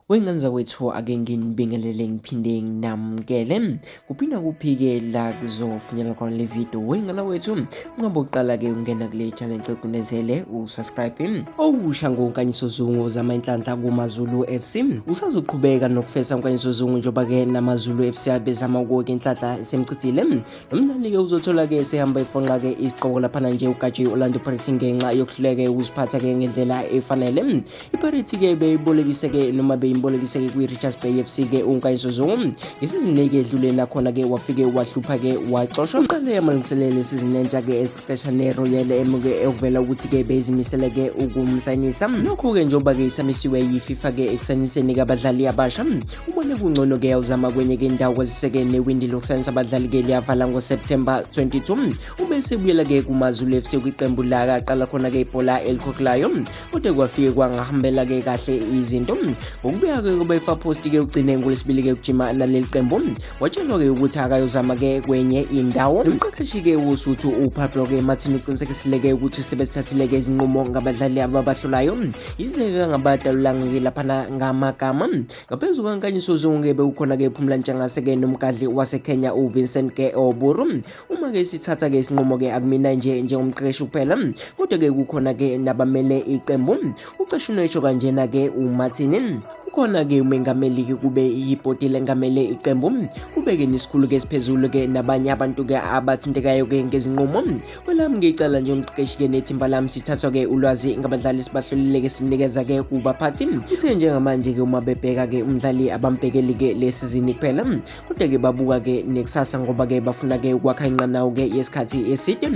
Wengenza wethu ake nginibingelele ngiphinde nginamukele kuphinda kuphike la kuzofinyelela khona le video. Wengana wethu ungabe uqala ke ungena kule channel ecegcinezele usubscribe okusha ngo-Nkanyiso Zungu ozama inhlanhla kuMaZulu FC. Usazoqhubeka nokufesa uNkanyiso Zungu njengoba ke naMaZulu FC abezama ukuwoka inhlanhla esemchithile. Nomdlali ke uzothola ke esehamba efongqa ke isigqoko lapha nje ugajwe IPirates ngenxa yokuhluleka ukuziphatha ke ngendlela efanele. IPirates ke beyimbolekise ke noma beyimbolekise ke kwiRichards FC ke uNkanyiso Zungu ngesizini ke edlule nakhona ke wafike wahlupha ke waxoshwa. Uqale amalungiselelo esizini entsha ke esiqesha neRoyal emuke evela ukuthi ke bezimisele ke ukumsayinisa. Lokho ke njengoba ke isamisiwe yiFIFA ke ekusayiniseni abadlali abasha. Ubone kungcono ke uzama kwenye ke indawo kwaziseke newindi lokusayinisa abadlali ke liyavala ngoSeptember 22. Ubese buyela ke kuMaZulu FC kwiqembu la aqala khona ke ibhola elikhokhelayo kodwa kwafike kwangahambela ke kahle izinto. Ngokubuya ke kuba ifa post ke ugcine ngolesibili ke ukujima naleli qembu watshelwa ke ukuthi akayozama ke kwenye indawo. Umqeqeshi ke wosuthu uPablo ke Martin uqinisekisile ke ukuthi sebesithathile ke izinqumo ngabadlali ababahlulayo yize ngabadalulanga ke lapha ngamagama. Ngaphezulu kaNkanyiso Zungu ke bekukhona ke iphumla ntshangase ke nomgadli waseKenya uVincent ke Oburu. Uma ke sithatha ke isinqumo ke akumina nje njengomqeqeshi kuphela kodwa ke kukhona ke nabamele iqembu. Ucashe unesho kanjena ke uMartin khona ke umengameli ke kube yibhodi lengamele iqembu kubeke nesikhulu ke siphezulu ke nabanye abantu ke abathintekayo ke ngezinqumo. Kwelami ngicala nje umqeqeshi ke nethimba lami sithathwa ke ulwazi ngabadlali sibahlolile ke simnikeza ke kubaphathi uthe njengamanje ke uma bebheka ke umdlali abambhekeli ke lesizini kuphela kodwa ke babuka ke nekusasa ngoba ke bafuna ke ukwakha inqanawo ke yesikhathi eside.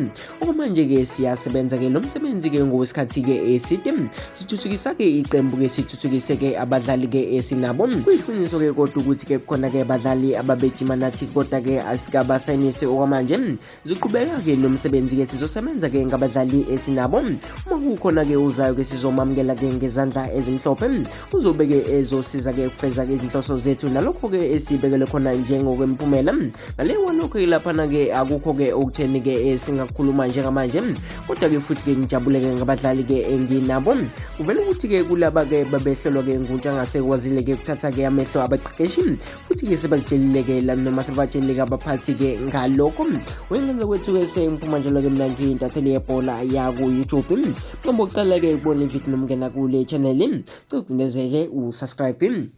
Okumanje ke siyasebenza ke lo msebenzi ke ngowesikhathi ke eside sithuthukisa ke iqembu ke sithuthukise ke abadlali ke esinabo. Kuyiqiniso ke kodwa ukuthi ke khona ke abadlali ababejima nathi kodwa ke asikabasayinisi okwamanje ziqhubeka ke nomsebenzi ke sizosebenza ke ngabadlali esinabo. Uma kukhona ke uzayo ke sizomamukela ke ngezandla ezimhlophe uzobe ke ezosiza ke ukufeza ke izinhloso zethu nalokho ke esibekele khona njengokwemphumela. Ngaleyo lokho lapha ke akukho ke okutheni ke singakhuluma njengamanje kodwa ke futhi ke ngijabuleke ngabadlali ke enginabo. Uvela ukuthi ke kulaba ke babehlelwa ke nguntshangase kwazile ke kuthatha ke amehlo abaqeqeshi futhi ke sebazitshelile ke noma sebatshelile ke abaphathi ke ngalokho. Wengenza kwethu ke semphuma njalo ke mina ngiyintatheli yebhola ya ku YouTube. Mhlawumbe uqala ke ukubona ivideo nomngena kule channel cugcinezele usubscribe.